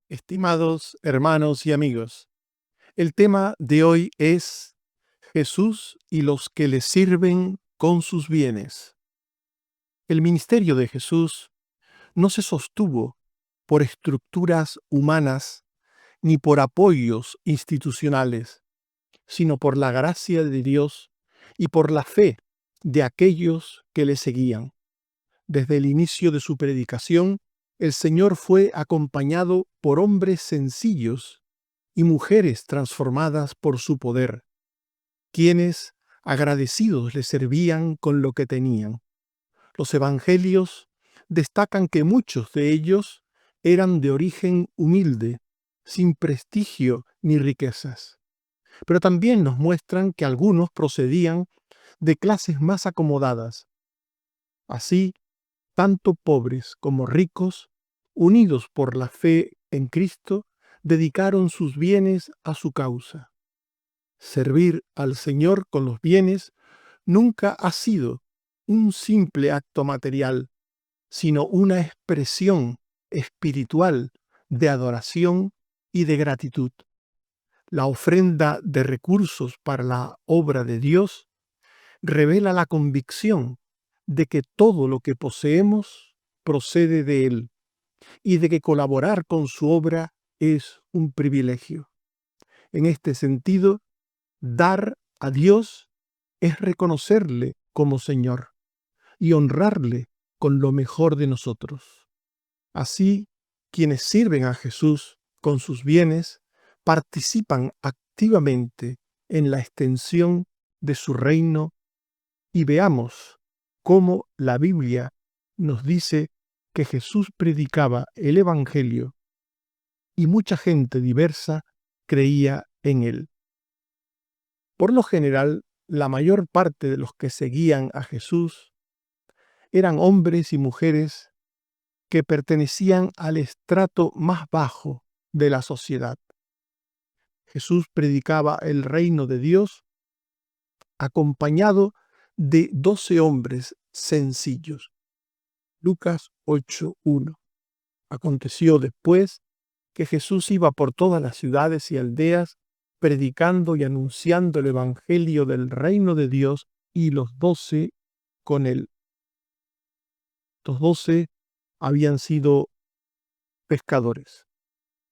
Estimados hermanos y amigos, el tema de hoy es Jesús y los que le sirven con sus bienes. El ministerio de Jesús no se sostuvo por estructuras humanas ni por apoyos institucionales, sino por la gracia de Dios y por la fe de aquellos que le seguían. Desde el inicio de su predicación, el Señor fue acompañado por hombres sencillos y mujeres transformadas por su poder, quienes agradecidos le servían con lo que tenían. Los evangelios destacan que muchos de ellos eran de origen humilde, sin prestigio ni riquezas, pero también nos muestran que algunos procedían de clases más acomodadas. Así, tanto pobres como ricos, unidos por la fe en Cristo, dedicaron sus bienes a su causa. Servir al Señor con los bienes nunca ha sido un simple acto material, sino una expresión espiritual de adoración y de gratitud. La ofrenda de recursos para la obra de Dios revela la convicción de que todo lo que poseemos procede de Él y de que colaborar con su obra es un privilegio. En este sentido, dar a Dios es reconocerle como Señor y honrarle con lo mejor de nosotros. Así, quienes sirven a Jesús con sus bienes participan activamente en la extensión de su reino, y veamos cómo la Biblia nos dice que Jesús predicaba el Evangelio y mucha gente diversa creía en él. Por lo general, la mayor parte de los que seguían a Jesús eran hombres y mujeres que pertenecían al estrato más bajo de la sociedad. Jesús predicaba el reino de Dios acompañado de 12 hombres sencillos. Lucas 8:1. Aconteció después que Jesús iba por todas las ciudades y aldeas, predicando y anunciando el evangelio del reino de Dios, y los 12 con él. Los 12 habían sido pescadores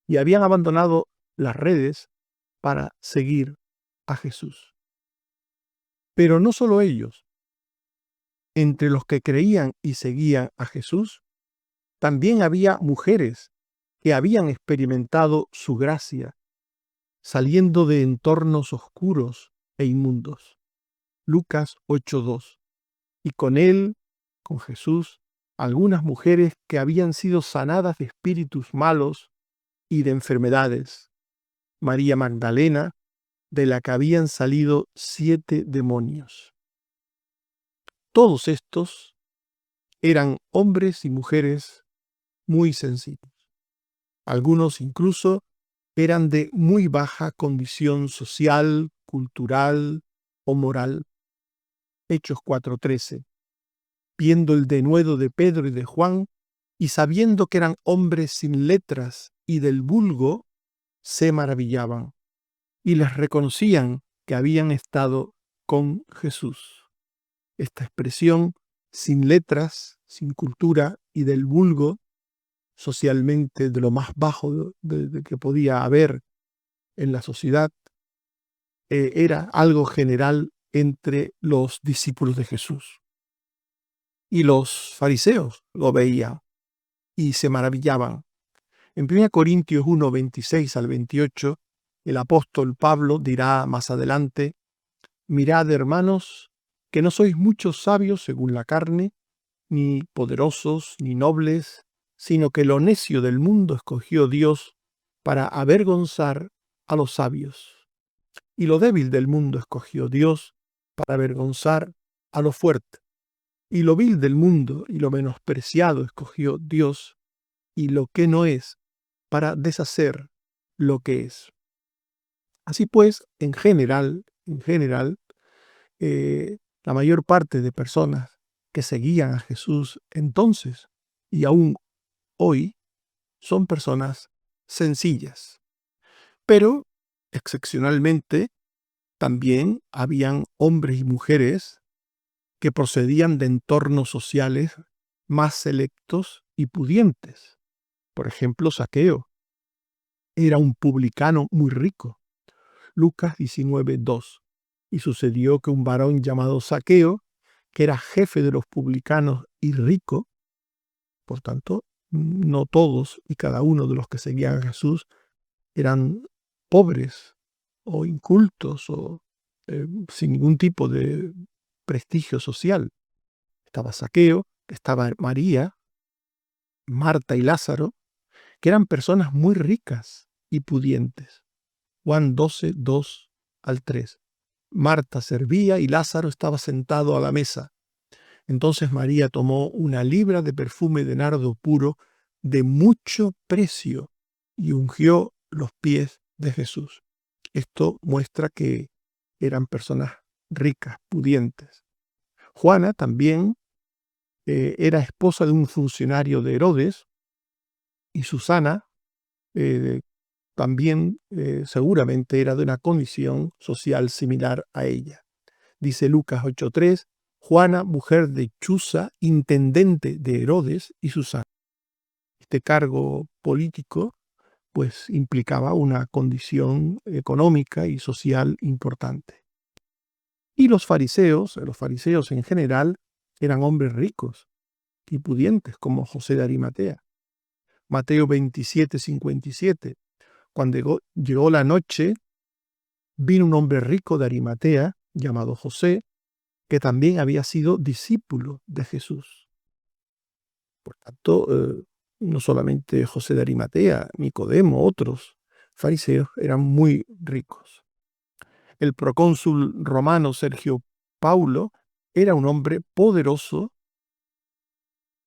y habían abandonado las redes para seguir a Jesús. Pero no solo ellos. Entre los que creían y seguían a Jesús, también había mujeres que habían experimentado su gracia, saliendo de entornos oscuros e inmundos. Lucas 8:2. Y con él, con Jesús, algunas mujeres que habían sido sanadas de espíritus malos y de enfermedades. María Magdalena, de la que habían salido 7 demonios. Todos estos eran hombres y mujeres muy sencillos. Algunos incluso eran de muy baja condición social, cultural o moral. Hechos 4:13. Viendo el denuedo de Pedro y de Juan, y sabiendo que eran hombres sin letras y del vulgo, se maravillaban y les reconocían que habían estado con Jesús. Esta expresión, sin letras, sin cultura y del vulgo, socialmente de lo más bajo de que podía haber en la sociedad, era algo general entre los discípulos de Jesús. Y los fariseos lo veían y se maravillaban. En 1 Corintios 1, 26 al 28, el apóstol Pablo dirá más adelante: mirad, hermanos, que no sois muchos sabios según la carne, ni poderosos, ni nobles, sino que lo necio del mundo escogió Dios para avergonzar a los sabios. Y lo débil del mundo escogió Dios para avergonzar a lo fuerte. Y lo vil del mundo y lo menospreciado escogió Dios, y lo que no es, para deshacer lo que es. Así pues, en general, la mayor parte de personas que seguían a Jesús entonces y aún hoy son personas sencillas. Pero, excepcionalmente, también habían hombres y mujeres que procedían de entornos sociales más selectos y pudientes. Por ejemplo, Zaqueo era un publicano muy rico. Lucas 19:2. Y sucedió que un varón llamado Zaqueo, que era jefe de los publicanos y rico, por tanto, no todos y cada uno de los que seguían a Jesús eran pobres o incultos o sin ningún tipo de prestigio social. Estaba Zaqueo, estaba María, Marta y Lázaro, que eran personas muy ricas y pudientes. Juan 12:2-3. Marta servía y Lázaro estaba sentado a la mesa. Entonces María tomó una libra de perfume de nardo puro de mucho precio y ungió los pies de Jesús. Esto muestra que eran personas ricas, pudientes. Juana también era esposa de un funcionario de Herodes y Susana también seguramente era de una condición social similar a ella. Dice Lucas 8:3, Juana, mujer de Chuza, intendente de Herodes y Susana. Este cargo político pues implicaba una condición económica y social importante. Y los fariseos en general, eran hombres ricos y pudientes como José de Arimatea. Mateo 27:57. Cuando llegó la noche, vino un hombre rico de Arimatea, llamado José, que también había sido discípulo de Jesús. Por tanto, no solamente José de Arimatea, Nicodemo, otros fariseos eran muy ricos. El procónsul romano Sergio Paulo era un hombre poderoso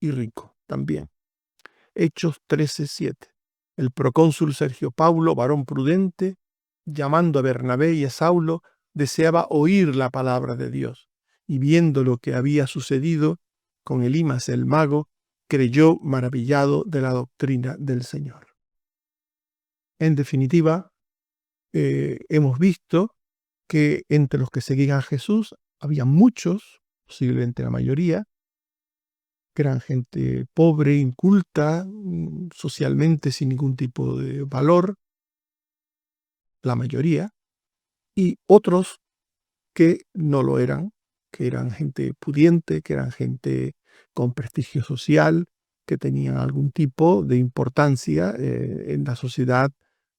y rico también. Hechos 13:7. El procónsul Sergio Paulo, varón prudente, llamando a Bernabé y a Saulo, deseaba oír la palabra de Dios, y viendo lo que había sucedido con Elimas el mago, creyó maravillado de la doctrina del Señor. En definitiva, hemos visto que entre los que seguían a Jesús había muchos, posiblemente la mayoría, que eran gente pobre, inculta, socialmente sin ningún tipo de valor, la mayoría, y otros que no lo eran, que eran gente pudiente, que eran gente con prestigio social, que tenían algún tipo de importancia en la sociedad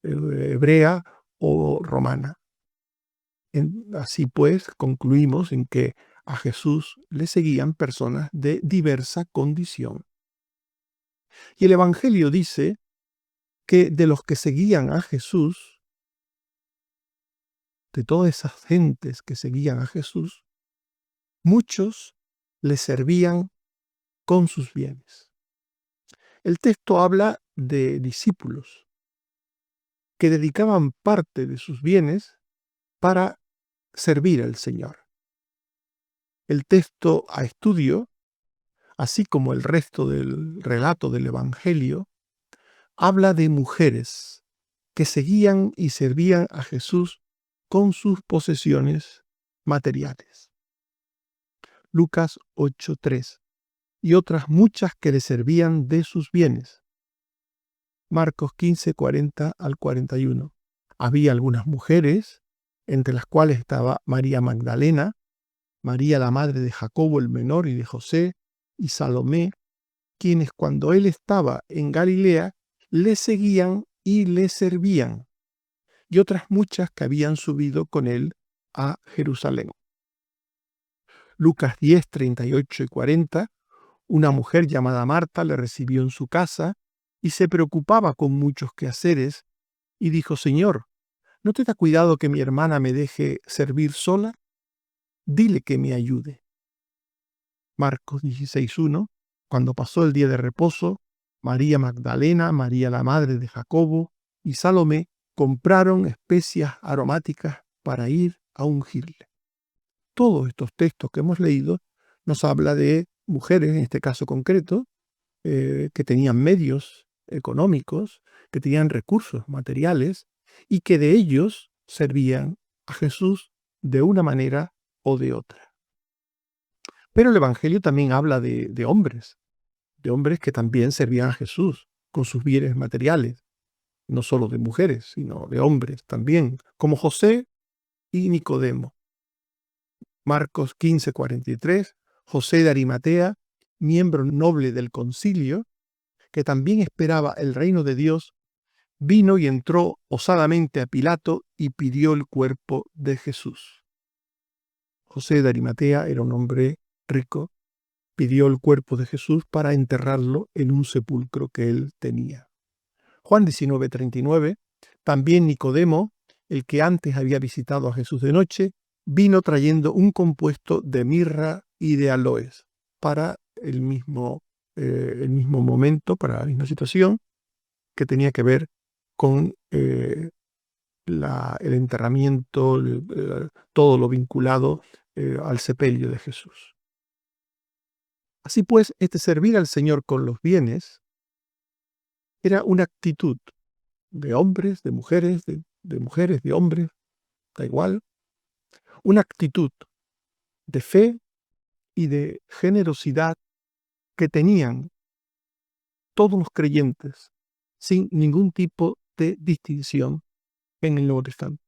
hebrea o romana. Así pues, concluimos en que a Jesús le seguían personas de diversa condición. Y el Evangelio dice que de los que seguían a Jesús, de todas esas gentes que seguían a Jesús, muchos le servían con sus bienes. El texto habla de discípulos que dedicaban parte de sus bienes para servir al Señor. El texto a estudio, así como el resto del relato del Evangelio, habla de mujeres que seguían y servían a Jesús con sus posesiones materiales. Lucas 8:3. Y otras muchas que le servían de sus bienes. Marcos 15:40-41. Había algunas mujeres, entre las cuales estaba María Magdalena, María la madre de Jacobo el menor y de José, y Salomé, quienes cuando él estaba en Galilea, le seguían y le servían, y otras muchas que habían subido con él a Jerusalén. Lucas 10:38-40. Una mujer llamada Marta le recibió en su casa y se preocupaba con muchos quehaceres y dijo, Señor, ¿no te da cuidado que mi hermana me deje servir sola? Dile que me ayude. Marcos 16:1. Cuando pasó el día de reposo, María Magdalena, María la madre de Jacobo y Salomé compraron especias aromáticas para ir a ungirle. Todos estos textos que hemos leído nos habla de mujeres, en este caso concreto, que tenían medios económicos que tenían recursos materiales y que de ellos servían a Jesús de una manera o de otra. Pero el Evangelio también habla de hombres que también servían a Jesús con sus bienes materiales, no solo de mujeres, sino de hombres también, como José y Nicodemo. Marcos 15:43, José de Arimatea, miembro noble del concilio, que también esperaba el reino de Dios, vino y entró osadamente a Pilato y pidió el cuerpo de Jesús. José de Arimatea era un hombre rico, pidió el cuerpo de Jesús para enterrarlo en un sepulcro que él tenía. Juan 19:39, también Nicodemo, el que antes había visitado a Jesús de noche, vino trayendo un compuesto de mirra y de aloes para el mismo momento, para la misma situación que tenía que ver con el enterramiento, todo lo vinculado al sepelio de Jesús. Así pues, este servir al Señor con los bienes era una actitud de hombres, de mujeres, de hombres, da igual, una actitud de fe y de generosidad que tenían todos los creyentes sin ningún tipo de distinción en el Nuevo Testamento.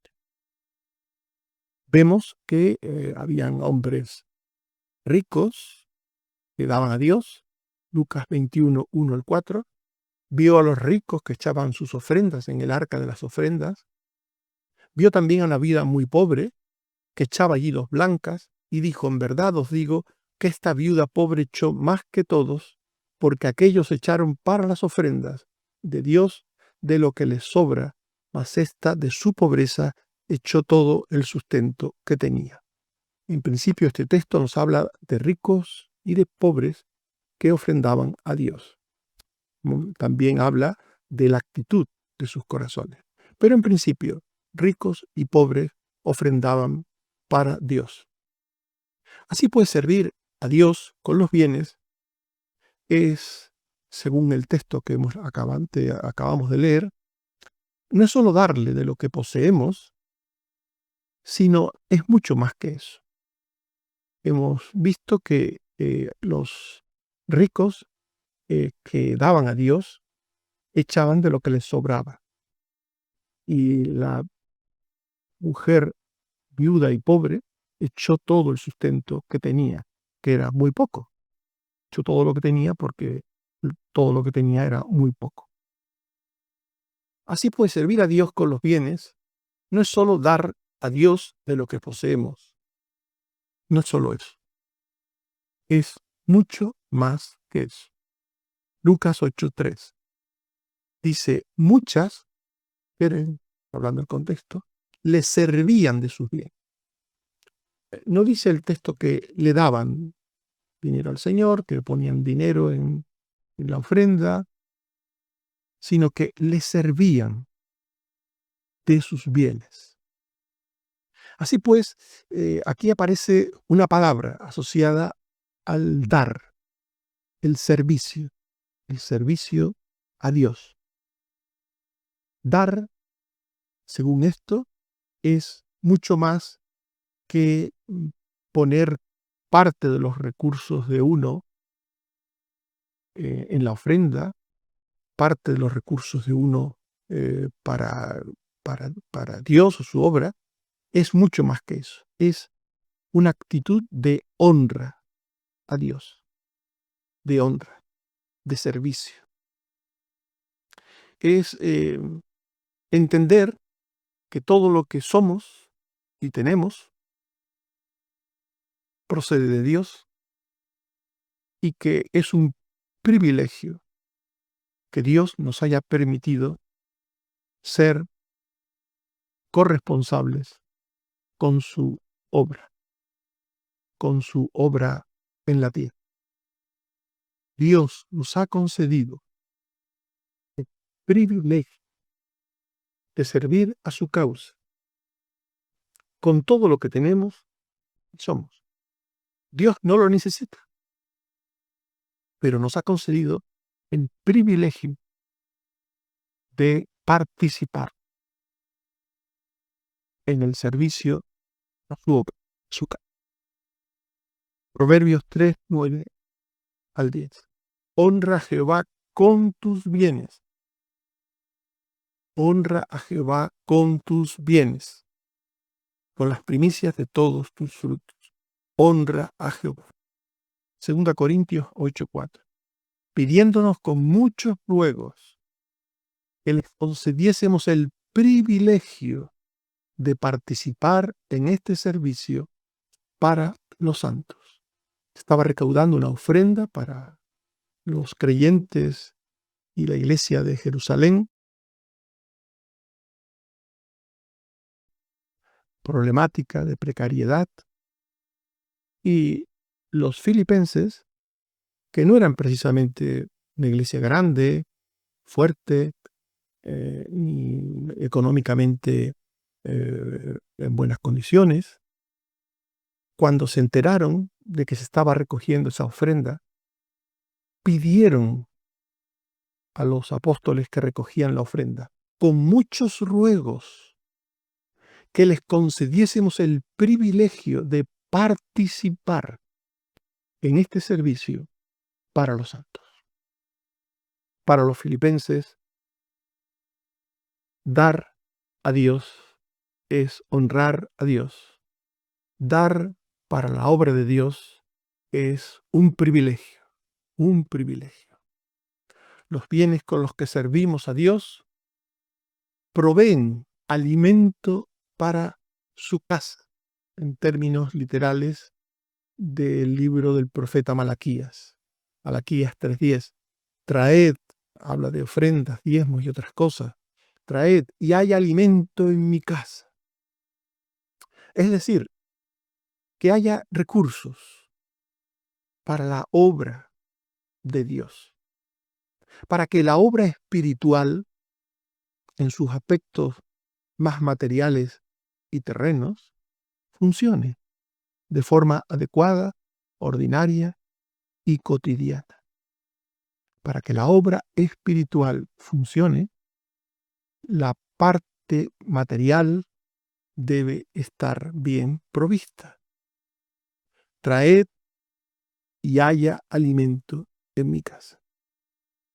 Vemos que habían hombres ricos que daban a Dios, Lucas 21, 1 al 4, vio a los ricos que echaban sus ofrendas en el arca de las ofrendas, vio también a una vida muy pobre que echaba allí 2 blancas, y dijo: en verdad os digo que esta viuda pobre echó más que todos, porque aquellos echaron para las ofrendas de Dios de lo que les sobra, mas esta de su pobreza echó todo el sustento que tenía. En principio, este texto nos habla de ricos y de pobres que ofrendaban a Dios. También habla de la actitud de sus corazones. Pero en principio, ricos y pobres ofrendaban para Dios. Así pues, servir a Dios con los bienes es, según el texto que acabamos de leer, no es solo darle de lo que poseemos, sino es mucho más que eso. Hemos visto que los ricos que daban a Dios echaban de lo que les sobraba. Y la mujer viuda y pobre echó todo el sustento que tenía, que era muy poco. Echó todo lo que tenía porque todo lo que tenía era muy poco. Así pues, servir a Dios con los bienes no es solo dar a Dios de lo que poseemos. No es solo eso. Es mucho más que eso. Lucas 8:3 dice: muchas, hablando del contexto, le servían de sus bienes. No dice el texto que le daban dinero al Señor, que le ponían dinero en la ofrenda, sino que le servían de sus bienes. Así pues, aquí aparece una palabra asociada al dar, el servicio a Dios. Dar, según esto, es mucho más que poner parte de los recursos de uno en la ofrenda, parte de los recursos de uno para Dios o su obra. Es mucho más que eso. Es una actitud de honra a Dios, de honra, de servicio. Es entender que todo lo que somos y tenemos procede de Dios y que es un privilegio que Dios nos haya permitido ser corresponsables con su obra en la tierra. Dios nos ha concedido el privilegio de servir a su causa con todo lo que tenemos y somos. Dios no lo necesita, pero nos ha concedido el privilegio de participar en el servicio a su obra, su casa. Proverbios 3, 9 al 10. Honra a Jehová con tus bienes. Honra a Jehová con tus bienes, con las primicias de todos tus frutos. Honra a Jehová. 2 Corintios 8:4. Pidiéndonos con muchos ruegos que les concediésemos el privilegio de participar en este servicio para los santos. Estaba recaudando una ofrenda para los creyentes y la iglesia de Jerusalén. Problemática de precariedad. Y los filipenses, que no eran precisamente una iglesia grande, fuerte, ni económicamente en buenas condiciones, cuando se enteraron de que se estaba recogiendo esa ofrenda, pidieron a los apóstoles que recogían la ofrenda, con muchos ruegos, que les concediésemos el privilegio de participar en este servicio para los santos. Para los filipenses, dar a Dios es honrar a Dios. Dar para la obra de Dios es un privilegio, un privilegio. Los bienes con los que servimos a Dios proveen alimento para su casa, en términos literales del libro del profeta Malaquías. Malaquías 3:10. Traed, habla de ofrendas, diezmos y otras cosas. Traed y hay alimento en mi casa. Es decir, que haya recursos para la obra de Dios, para que la obra espiritual, en sus aspectos más materiales y terrenos, funcione de forma adecuada, ordinaria y cotidiana. Para que la obra espiritual funcione, la parte material debe estar bien provista. Traed y haya alimento en mi casa.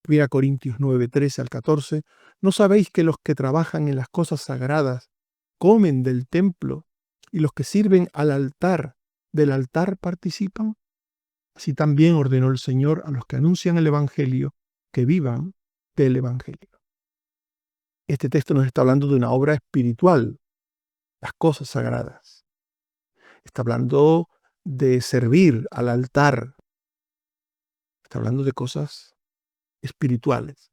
1 Corintios 9, 13 al 14. ¿No sabéis que los que trabajan en las cosas sagradas comen del templo y los que sirven al altar del altar participan? Así también ordenó el Señor a los que anuncian el Evangelio que vivan del Evangelio. Este texto nos está hablando de una obra espiritual, las cosas sagradas. Está hablando de servir al altar. Está hablando de cosas espirituales.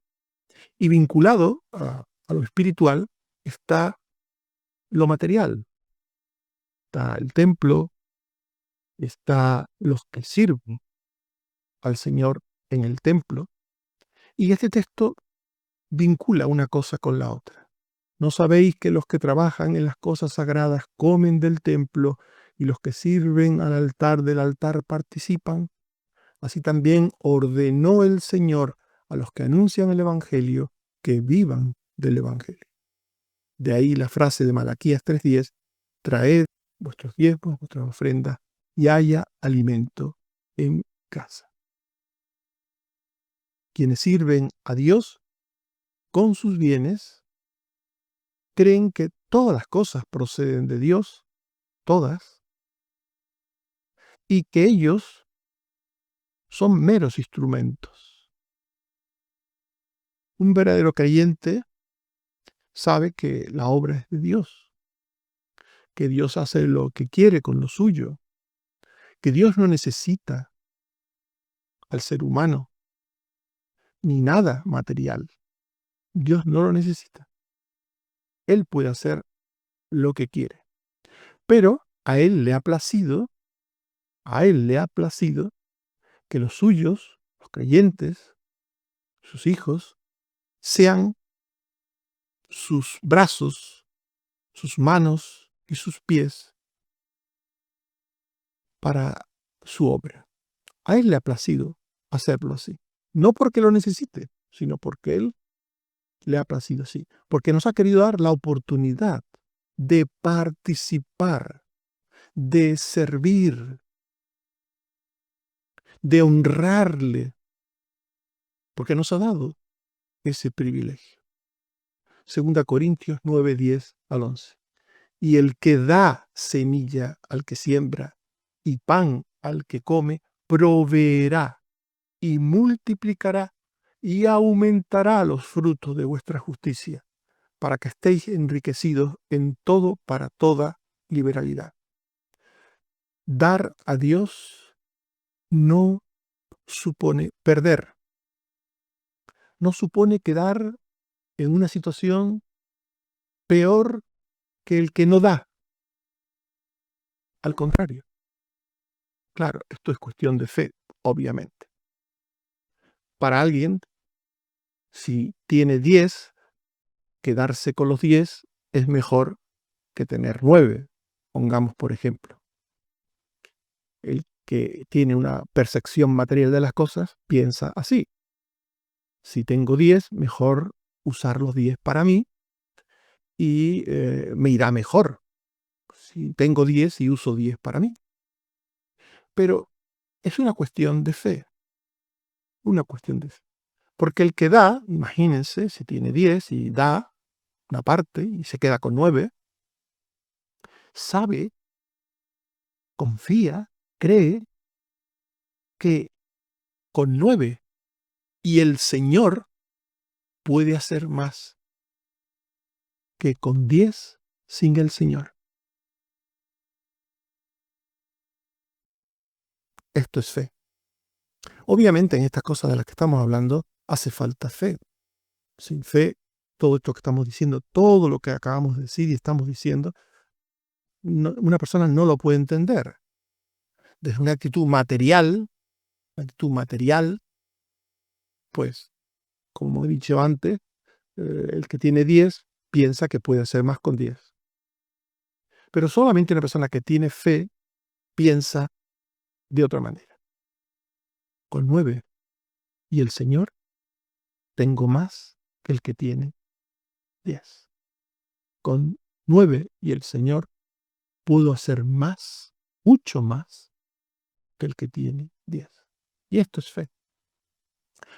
Y vinculado a lo espiritual está lo material. Está el templo, está los que sirven al Señor en el templo. Y este texto vincula una cosa con la otra. ¿No sabéis que los que trabajan en las cosas sagradas comen del templo y los que sirven al altar del altar participan? Así también ordenó el Señor a los que anuncian el Evangelio que vivan del Evangelio. De ahí la frase de Malaquías 3:10, traed vuestros diezmos, vuestras ofrendas, y haya alimento en casa. Quienes sirven a Dios con sus bienes creen que todas las cosas proceden de Dios, todas, y que ellos son meros instrumentos. Un verdadero creyente sabe que la obra es de Dios, que Dios hace lo que quiere con lo suyo, que Dios no necesita al ser humano ni nada material. Dios no lo necesita. Él puede hacer lo que quiere. Pero a Él le ha placido que los suyos, los creyentes, sus hijos, sean sus brazos, sus manos y sus pies para su obra. A Él le ha placido hacerlo así. No porque lo necesite, sino porque Él le ha placido así, porque nos ha querido dar la oportunidad de participar, de servir, de honrarle, porque nos ha dado ese privilegio. 2 Corintios 9:10 al 11. Y el que da semilla al que siembra y pan al que come, proveerá y multiplicará y aumentará los frutos de vuestra justicia, para que estéis enriquecidos en todo para toda liberalidad. Dar a Dios no supone perder, no supone quedar en una situación peor que el que no da. Al contrario, claro, esto es cuestión de fe, obviamente. Para alguien, si tiene 10, quedarse con los 10 es mejor que tener 9, pongamos por ejemplo. El que tiene una percepción material de las cosas piensa así. Si tengo 10, mejor usar los 10 para mí y me irá mejor si tengo 10 y uso 10 para mí. Pero es una cuestión de fe, una cuestión de fe. Porque el que da, imagínense, si tiene 10 y da una parte y se queda con 9, sabe, confía, cree que con 9 y el Señor puede hacer más que con 10 sin el Señor. Esto es fe. Obviamente en estas cosas de las que estamos hablando hace falta fe. Sin fe, todo esto que estamos diciendo, todo lo que acabamos de decir y estamos diciendo, una persona no lo puede entender. Desde una actitud material, pues, como he dicho antes, el que tiene 10 piensa que puede hacer más con 10. Pero solamente una persona que tiene fe piensa de otra manera. Con 9 y el Señor tengo más que el que tiene 10. Con 9 y el Señor pudo hacer más, mucho más que el que tiene 10. Y esto es fe.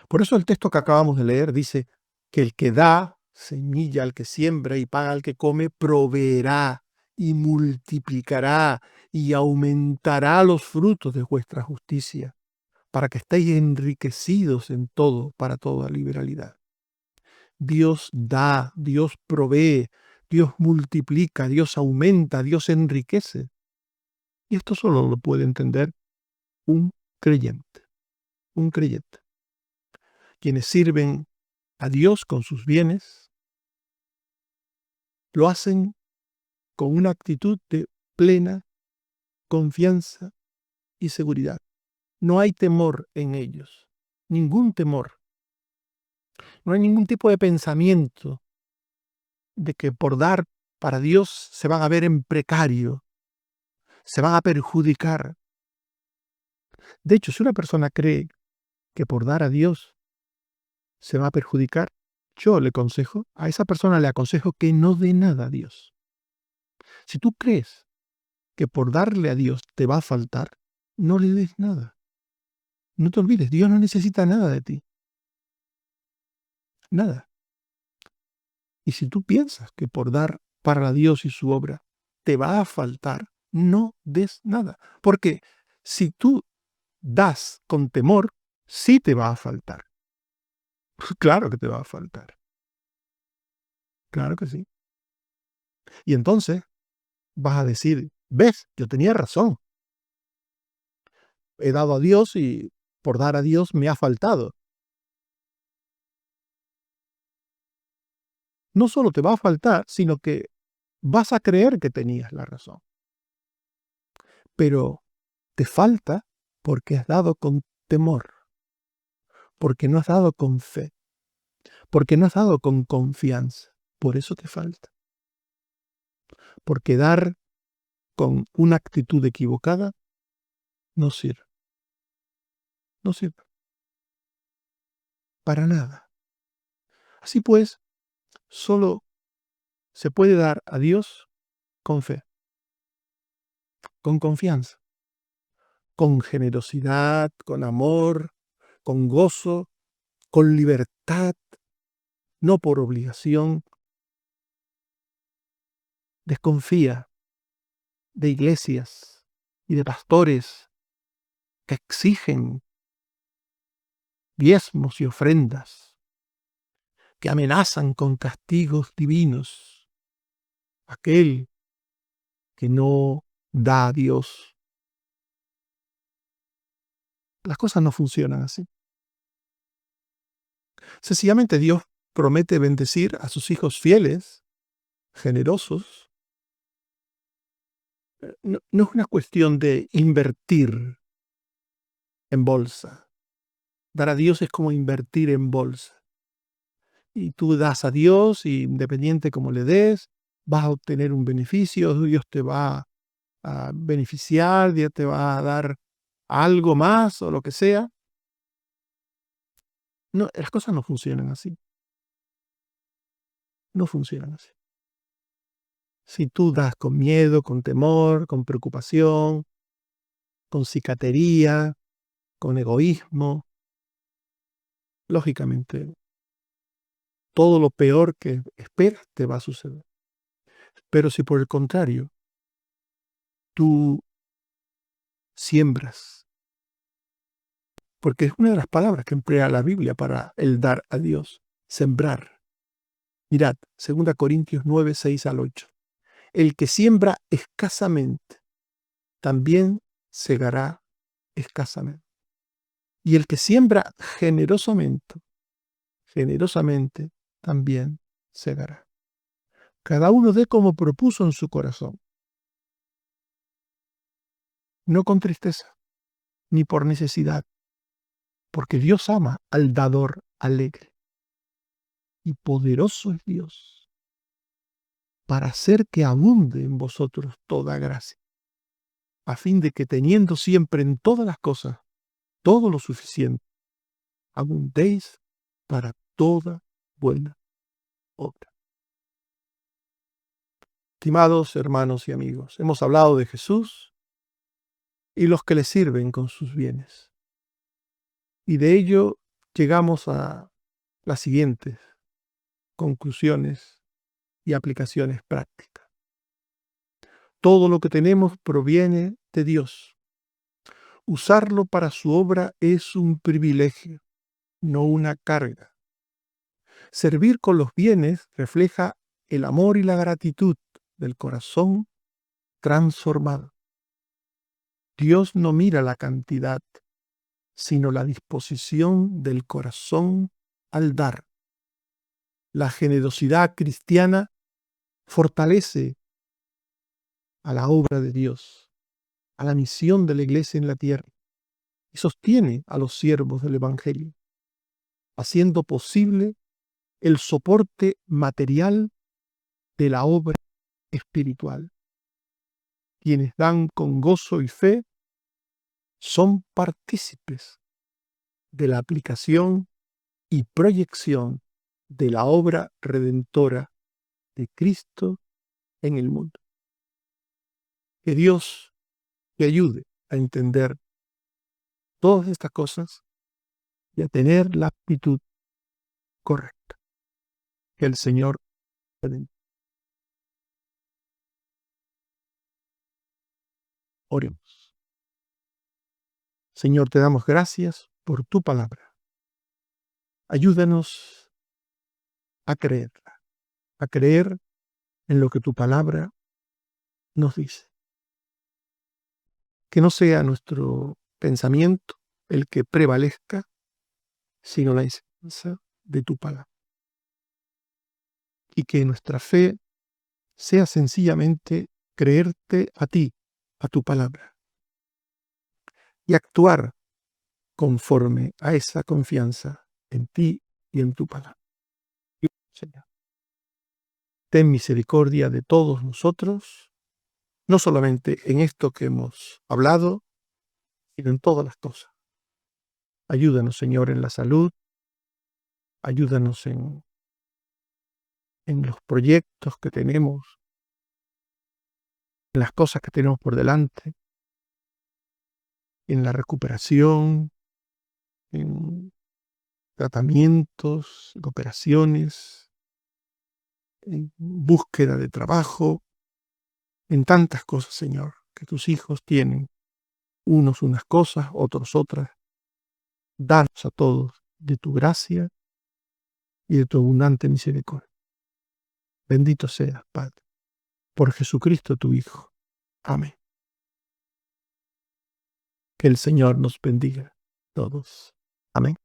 Por eso el texto que acabamos de leer dice que el que da semilla al que siembra y pan al que come, proveerá y multiplicará y aumentará los frutos de vuestra justicia, para que estéis enriquecidos en todo para toda liberalidad. Dios da, Dios provee, Dios multiplica, Dios aumenta, Dios enriquece. Y esto solo lo puede entender un creyente, un creyente. Quienes sirven a Dios con sus bienes, lo hacen con una actitud de plena confianza y seguridad. No hay temor en ellos, ningún temor. No hay ningún tipo de pensamiento de que por dar para Dios se van a ver en precario, se van a perjudicar. De hecho, si una persona cree que por dar a Dios se va a perjudicar, a esa persona le aconsejo que no dé nada a Dios. Si tú crees que por darle a Dios te va a faltar, no le des nada. No te olvides, Dios no necesita nada de ti. Nada. Y si tú piensas que por dar para Dios y su obra te va a faltar, no des nada. Porque si tú das con temor, sí te va a faltar. Claro que te va a faltar. Claro que sí. Y entonces vas a decir, ves, yo tenía razón. He dado a Dios y por dar a Dios me ha faltado. No solo te va a faltar, sino que vas a creer que tenías la razón. Pero te falta porque has dado con temor, porque no has dado con fe, porque no has dado con confianza. Por eso te falta. Porque dar con una actitud equivocada no sirve. No sirve. Para nada. Así pues, solo se puede dar a Dios con fe, con confianza, con generosidad, con amor, con gozo, con libertad, no por obligación. Desconfía de iglesias y de pastores que exigen diezmos y ofrendas, que amenazan con castigos divinos. Aquel que no da a Dios. Las cosas no funcionan así. Sencillamente Dios promete bendecir a sus hijos fieles, generosos. No es una cuestión de invertir en bolsa. Dar a Dios es como invertir en bolsa. Y tú das a Dios y independiente como le des, vas a obtener un beneficio, Dios te va a beneficiar, Dios te va a dar algo más o lo que sea. No, las cosas no funcionan así. No funcionan así. Si tú das con miedo, con temor, con preocupación, con cicatería, con egoísmo, lógicamente todo lo peor que esperas te va a suceder. Pero si por el contrario tú siembras, porque es una de las palabras que emplea la Biblia para el dar a Dios, sembrar. Mirad, 2 Corintios 9, 6 al 8. El que siembra escasamente, también segará escasamente. Y el que siembra generosamente, también segará. Cada uno dé como propuso en su corazón, no con tristeza, ni por necesidad, porque Dios ama al dador alegre. Y poderoso es Dios para hacer que abunde en vosotros toda gracia, a fin de que teniendo siempre en todas las cosas todo lo suficiente, abundéis para toda buena obra. Estimados hermanos y amigos, hemos hablado de Jesús y los que le sirven con sus bienes. Y de ello llegamos a las siguientes conclusiones y aplicaciones prácticas. Todo lo que tenemos proviene de Dios. Usarlo para su obra es un privilegio, no una carga. Servir con los bienes refleja el amor y la gratitud del corazón transformado. Dios no mira la cantidad, sino la disposición del corazón al dar. La generosidad cristiana fortalece a la obra de Dios, a la misión de la Iglesia en la tierra, y sostiene a los siervos del Evangelio, haciendo posible el soporte material de la obra espiritual. Quienes dan con gozo y fe son partícipes de la aplicación y proyección de la obra redentora de Cristo en el mundo. Que Dios te ayude a entender todas estas cosas y a tener la actitud correcta. Que el Señor te bendiga. Oremos. Señor, te damos gracias por tu palabra. Ayúdanos a creerla, a creer en lo que tu palabra nos dice. Que no sea nuestro pensamiento el que prevalezca, sino la enseñanza de tu palabra. Y que nuestra fe sea sencillamente creerte a ti, a tu palabra, y actuar conforme a esa confianza en ti y en tu palabra. Señor, ten misericordia de todos nosotros, no solamente en esto que hemos hablado, sino en todas las cosas. Ayúdanos, Señor, en la salud, ayúdanos en en los proyectos que tenemos, en las cosas que tenemos por delante, en la recuperación, en tratamientos, en operaciones, en búsqueda de trabajo, en tantas cosas, Señor, que tus hijos tienen, unos unas cosas, otros otras. Danos a todos de tu gracia y de tu abundante misericordia. Bendito seas, Padre, por Jesucristo tu Hijo. Amén. Que el Señor nos bendiga todos. Amén.